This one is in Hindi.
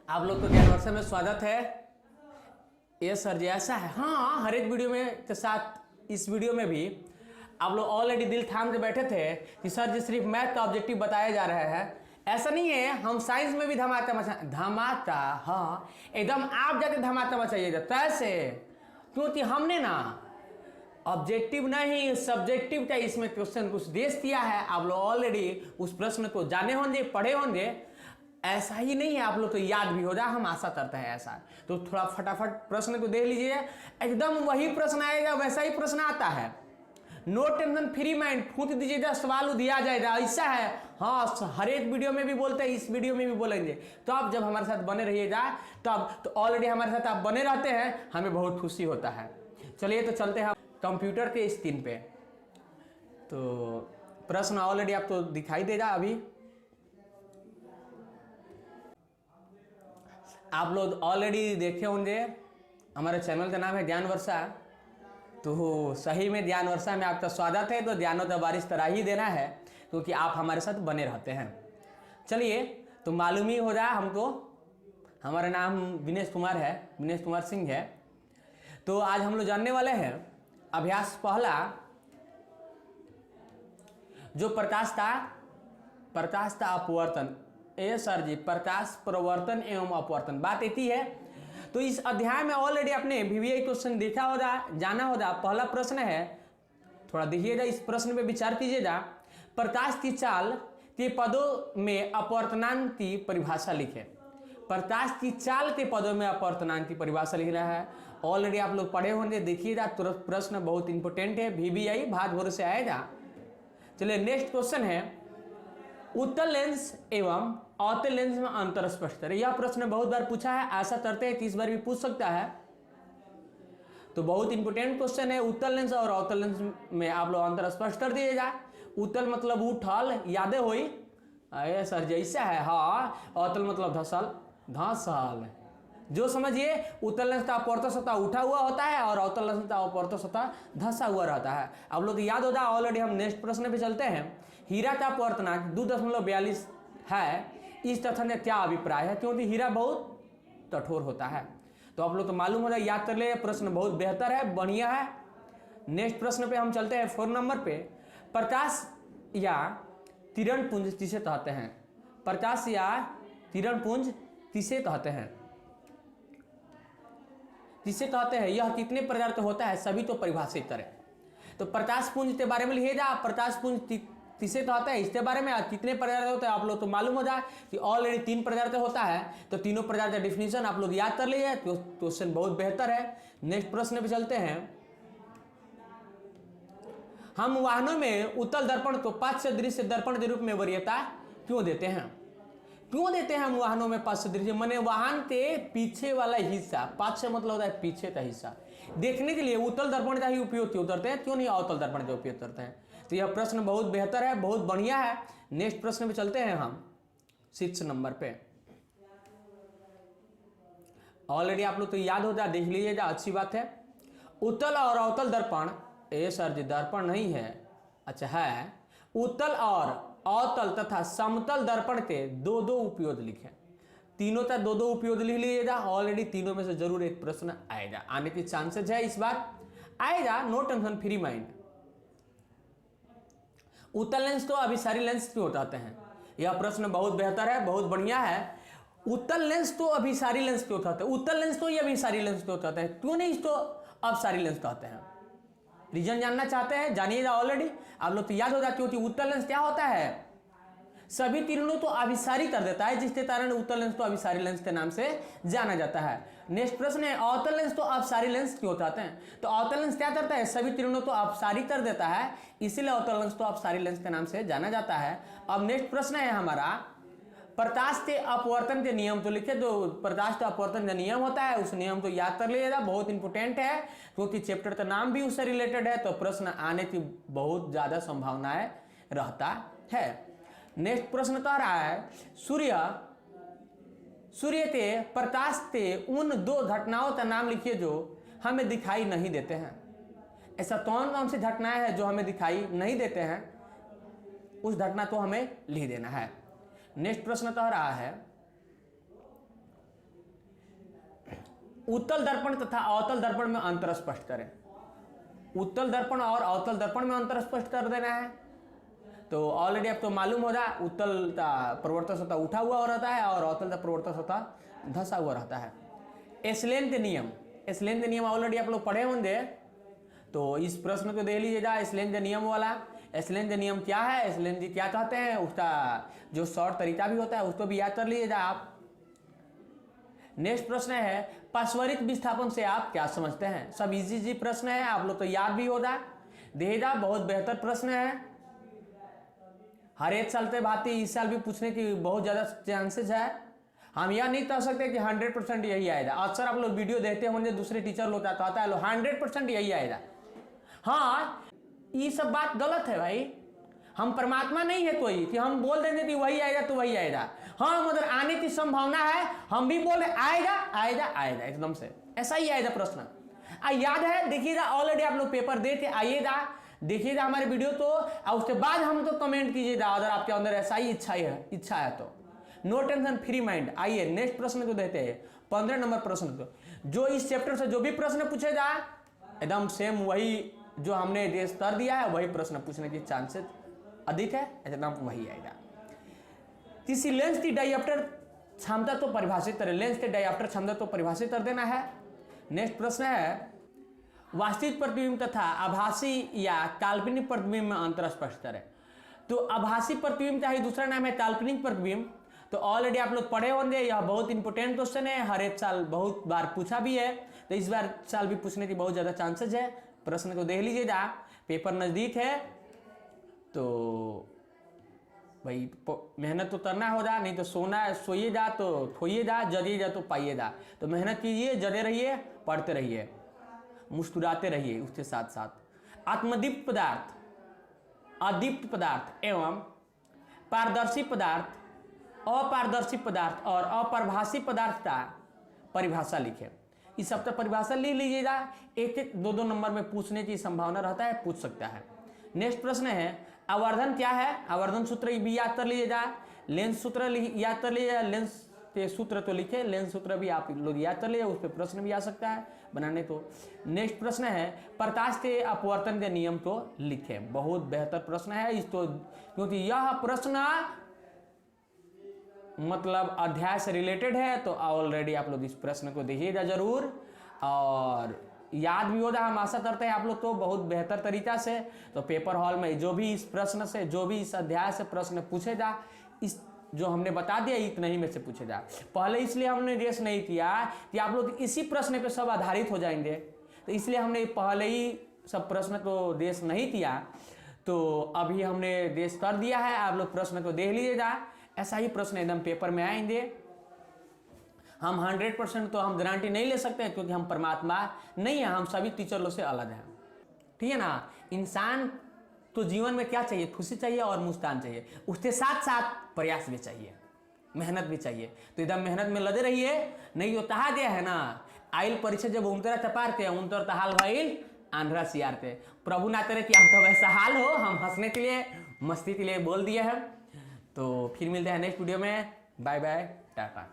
आप लोग को ज्ञानवर्षा में स्वागत है। ये सर जी ऐसा है, हाँ, हर एक वीडियो में के साथ इस वीडियो में भी आप लोग ऑलरेडी दिल थाम के बैठे थे कि सर जी सिर्फ मैथ का ऑब्जेक्टिव बताया जा रहा है। ऐसा नहीं है, हम साइंस में भी धमाका, हाँ एकदम आप जाके धमाका मचाइएगा कैसे, क्योंकि हमने ना ऑब्जेक्टिव नहीं सब्जेक्टिव का इसमें क्वेश्चन कुछ दे दिया है। आप लोग ऑलरेडी उस प्रश्न को जाने होंगे, पढ़े होंगे। ऐसा ही नहीं है, आप लोग तो याद भी हो जाए, हम आशा करते हैं ऐसा। तो थोड़ा फटाफट प्रश्न को देख लीजिए, एकदम वही प्रश्न आएगा, वैसा ही प्रश्न आता है। नो टेंशन, फ्री माइंड, फूंक दीजिएगा, सवाल दिया जाएगा। ऐसा है, हाँ, हर एक वीडियो में भी बोलते हैं, इस वीडियो में भी बोलेंगे। तो आप जब हमारे साथ बने रहिएगा तो ऑलरेडी हमारे साथ आप बने रहते हैं, हमें बहुत खुशी होता है। चलिए तो चलते हैं कंप्यूटर के स्क्रीन पे। तो प्रश्न ऑलरेडी आपको दिखाई देगा। अभी आप लोग ऑलरेडी देखे होंगे, हमारे चैनल का नाम है ज्ञानवर्षा। तो सही में ज्ञानवर्षा में आपका स्वागत है। तो ज्ञानों का बारिश तरह ही देना है, क्योंकि आप हमारे साथ बने रहते हैं। चलिए, तो मालूम ही हो रहा हमको, हमारा नाम विनेश कुमार है, विनेश कुमार सिंह है। तो आज हम लोग जानने वाले हैं अभ्यास पहला, जो प्रकाश था अपवर्तन। सर जी, प्रकाश प्रवर्तन एवं अपवर्तन, बात इतनी है। तो इस अध्याय में ऑलरेडी आपने वीवीआई क्वेश्चन देखा होगा, जाना होगा। पहला प्रश्न है, थोड़ा देखिएगा, इस प्रश्न पे विचार कीजिएगा। प्रकाश की चाल के पदों में अपवर्तनांक की परिभाषा लिखे। प्रकाश की चाल के पदों में अपवर्तनांक की परिभाषा लिखना है। ऑलरेडी आप लोग पढ़े होंगे, देखिएगा। तुरंत प्रश्न बहुत इंपॉर्टेंट है, वीवीआई भाग भोर से आएगा। चलिए, नेक्स्ट क्वेश्चन है, उत्तल लेंस एवं अवतल लेंस में अंतर स्पष्ट करें। यह प्रश्न बहुत बार पूछा है, आशा करते हैं कि इस बार भी पूछ सकता है। तो बहुत इंपॉर्टेंट क्वेश्चन है। उत्तल लेंस और अवतल लेंस में आप लोग अंतर स्पष्ट कर दीजिएगा। उत्तल मतलब उठल, यादें हुई, अरे सर जैसा है, हाँ। अवतल मतलब धसल, जो समझिए। उत्तल लेंस का अपवर्तक सतह उठा हुआ होता है और अवतल लेंस का अपवर्तक सतह धंसा हुआ रहता है। आप लोग याद होता है। ऑलरेडी हम नेक्स्ट प्रश्न पे चलते हैं। हीरा का अपवर्तनांक 2.42 है, इस तथ्य में क्या अभिप्राय है? क्योंकि हीरा बहुत कठोर होता है। तो आप लोग तो मालूम होगा, याद कर ले। प्रश्न बहुत बेहतर है, बढ़िया है। नेक्स्ट प्रश्न पे हम चलते हैं 4 नंबर पे। प्रकाश या किरण पुंज किसे कहते हैं? प्रकाश या किरण पुंज किसे कहते हैं? किसे कहते हैं? यह कितने प्रकार का होता है, सभी तो परिभाषित करें। तो प्रकाश पुंज के बारे में लिखिएगा। प्रकाश पुंज किसे कहते हैं, इसके बारे में कितने प्रकार का होता है आप लोग तो मालूम हो जाए कि ऑलरेडी 3 प्रकार का होता है। तो तीनों प्रकार का डिफिनीशन आप लोग याद कर लीजिए। तो क्वेश्चन बहुत बेहतर है। नेक्स्ट प्रश्न पे चलते हैं। हम वाहनों में उत्तल दर्पण को पार्श्व दृश्य दर्पण के रूप में वरीयता क्यों देते हैं? क्यों देते हैं हम वाहनों में पार्श्व दृश्य? माने वाहन के पीछे वाला हिस्सा, पार्श्व मतलब होता है पीछे का हिस्सा, देखने के लिए उत्तल दर्पण का ही उपयोग क्यों करते हैं? क्यों नहीं अवतल दर्पण का उपयोग करते हैं? तो यह प्रश्न बहुत बेहतर है, बहुत बढ़िया है। नेक्स्ट प्रश्न पे चलते हैं हम 6 नंबर पे। ऑलरेडी आप लोग तो याद होता है, देख लीजिएगा, अच्छी बात है। उत्तल और अवतल दर्पण, सर जी दर्पण नहीं है, अच्छा है। उत्तल और अवतल तथा समतल दर्पण के 2 उपयोग लिखे। तीनों का 2 उपयोग लिख लीजिएगा। ऑलरेडी तीनों में से जरूर एक प्रश्न आएगा, आने की चांसेस है, इस बार आएगा। No tension, free mind. उत्तल लेंस तो अभिसारी लेंस क्यों कहते हैं? यह प्रश्न बहुत बेहतर है, बहुत बढ़िया है। उत्तल लेंस तो अभिसारी लेंस क्यों कहते हैं? उत्तल लेंस तो ये अभिसारी लेंस क्यों कहते हैं? क्यों नहीं इसको अपसारी लेंस कहते हैं? रीजन जानना चाहते हैं, जानिएगा। ऑलरेडी आप लोग तो याद होगा, क्योंकि उत्तल लेंस क्या होता है, सभी किरणों तो अभिसारी कर देता है, जिसके कारण उत्तल लेंस तो अभिसारी लेंस के नाम से जाना जाता है। नेक्स्ट प्रश्न है, अवतल लेंस तो अपसारी लेंस क्यों कहते हैं? तो अवतल लेंस क्या करता है, सभी किरणों तो अपसारी कर देता है, इसीलिए अवतल लेंस तो अपसारी लेंस के नाम से जाना जाता है। अब नेक्स्ट प्रश्न है हमारा, प्रकाश के अपवर्तन के नियम तो लिखे। जो प्रकाश का अपवर्तन का नियम होता है, उस नियम को याद कर लीजिएगा, बहुत इंपॉर्टेंट है, क्योंकि चैप्टर का नाम भी उससे रिलेटेड है। तो प्रश्न आने की बहुत ज्यादा संभावनाएं रहता है। नेक्स्ट प्रश्न कह रहा है, सूर्य के प्रकाश के उन 2 घटनाओं का नाम लिखिए जो हमें दिखाई नहीं देते हैं। ऐसा कौन सी घटनाएं हैं जो हमें दिखाई नहीं देते हैं? उस घटना को हमें लिख देना है। नेक्स्ट प्रश्न कह रहा है, उत्तल दर्पण तथा अवतल दर्पण में अंतर स्पष्ट करें। उत्तल दर्पण और अवतल दर्पण में अंतर स्पष्ट कर देना है। तो ऑलरेडी आपको मालूम होगा, उत्तल प्रवर्तन सतह उठा हुआ रहता है और अवतल प्रवर्तन सतह धंसा हुआ रहता है। एसलेंथ नियम, एसलेंथ नियम ऑलरेडी आप लोग पढ़े होंगे, तो इस प्रश्न को देख लीजिएगा। एसलेंथ नियम वाला, एसलेंथ नियम क्या है, एसलेंथ क्या कहते हैं, उसका जो शॉर्ट तरीका भी होता है उसको भी याद कर लीजिएगा आप। नेक्स्ट प्रश्न है पार्श्वरित विस्थापन से आप क्या समझते हैं। सब इजी प्रश्न है, आप लोग तो याद भी होगा। देखेगा बहुत बेहतर प्रश्न है, हर एक साल से भांति इस साल भी पूछने की बहुत ज्यादा चांसेस है। हम यह नहीं कह सकते कि 100% यही आएगा। अक्सर आप लोग वीडियो देखते होंगे, दूसरे टीचर लोग का कहता है 100% यही आएगा। हाँ, ये सब बात गलत है भाई। हम परमात्मा नहीं है कोई कि हम बोल देंगे कि वही आएगा तो वही आएगा। हाँ, मगर आने की संभावना है, हम भी बोले आएगा आएगा आएगा एकदम से, ऐसा ही आएगा प्रश्न। याद है, देखिएगा ऑलरेडी आप लोग पेपर दे के आइएगा, देखिएगा हमारे वीडियो तो, और उसके बाद हम तो कमेंट कीजिएगा अगर आपके अंदर ऐसा ही इच्छा है तो। No tension, free mind. आइए नेक्स्ट प्रश्न को देते हैं, 15 नंबर प्रश्न को। जो इस चैप्टर से जो भी प्रश्न पूछेगा एकदम सेम वही जो हमने देश कर दिया है वही प्रश्न पूछने की चांसेस अधिक है, एकदम वही आएगा। तीसरी, लेंस की डायऑप्टर क्षमता तो परिभाषित करें। लेंस के डायऑप्टर क्षमता तो परिभाषित कर देना है। नेक्स्ट प्रश्न है वास्तविक प्रतिबिंब तथा आभासी या काल्पनिक प्रतिबिंब में अंतर स्पष्ट करें। तो आभासी प्रतिबिंब का ही दूसरा नाम है काल्पनिक प्रतिबिंब। तो ऑलरेडी आप लोग पढ़े होंगे, यह बहुत इंपॉर्टेंट क्वेश्चन है, हर एक साल बहुत बार पूछा भी है, तो इस बार साल भी पूछने की बहुत ज्यादा चांसेस है। प्रश्न को देख लीजिएगा, पेपर नजदीक है तो भाई मेहनत तो करना होगा, नहीं तो सोइए जा तो खोइए जा, जरिए जा तो पाइए जा। तो मेहनत कीजिए, जरे रहिए, पढ़ते रहिए, मुस्कुराते रहिए। उसके साथ साथ आत्मदीप्त पदार्थ, अदीप्त पदार्थ एवं पारदर्शी पदार्थ, अपारदर्शी पदार्थ और अपरिभाषी पदार्थ का परिभाषा लिखे। इस सब तक परिभाषा ले लीजिएगा, एक एक दो दो नंबर में पूछने की संभावना रहता है, पूछ सकता है। नेक्स्ट प्रश्न है आवर्धन क्या है। आवर्धन सूत्र भी याद कर लीजिएगा, लेंस सूत्र याद कर लीजिएगा। लेंस के सूत्र तो लिखे, लेंस सूत्र भी आप लोग याद कर लीजिए, उस पर प्रश्न भी आ सकता है बनाने को। नेक्स्ट प्रश्न है प्रकाश के अपवर्तन के नियम को लिखे। बहुत बेहतर प्रश्न है इस तो, क्योंकि यह प्रश्न मतलब अध्याय से रिलेटेड है, तो ऑलरेडी आप लोग इस प्रश्न को देखिएगा जरूर और याद भी होगा। हम आशा करते हैं आप लोग तो बहुत बेहतर तरीका से। तो पेपर हॉल में जो भी इस प्रश्न से, जो भी इस अध्याय से प्रश्न पूछेगा, इस जो हमने बता दिया इतना ही में से पूछेगा। पहले इसलिए हमने रेस नहीं किया कि आप लोग इसी प्रश्न पे सब आधारित हो जाएंगे, तो इसलिए हमने पहले ही सब प्रश्न को रेस नहीं किया। तो अभी हमने रेस कर दिया है, आप लोग प्रश्न को देख लीजिएगा। ऐसा ही प्रश्न एकदम पेपर में आएंगे। हम 100% तो हम गारंटी नहीं ले सकते, क्योंकि हम परमात्मा नहीं है, हम सभी टीचर लोग से अलग हैं, ठीक है ना। इंसान तो जीवन में क्या चाहिए, खुशी चाहिए और मुस्कान चाहिए, उसके साथ साथ प्रयास भी चाहिए, मेहनत भी चाहिए। तो एकदम मेहनत में लगे रहिए, नहीं तो कहा गया है ना, आइल परीक्षा जब उनतरा चपारते उनतर तहाल भाईल आंध्रा सियारते। प्रभु ना करे कि हम तो वैसा हाल हो, हम हंसने के लिए, मस्ती के लिए बोल दिए हैं। तो फिर मिलते हैं नेक्स्ट वीडियो में, बाय बाय, टाटा।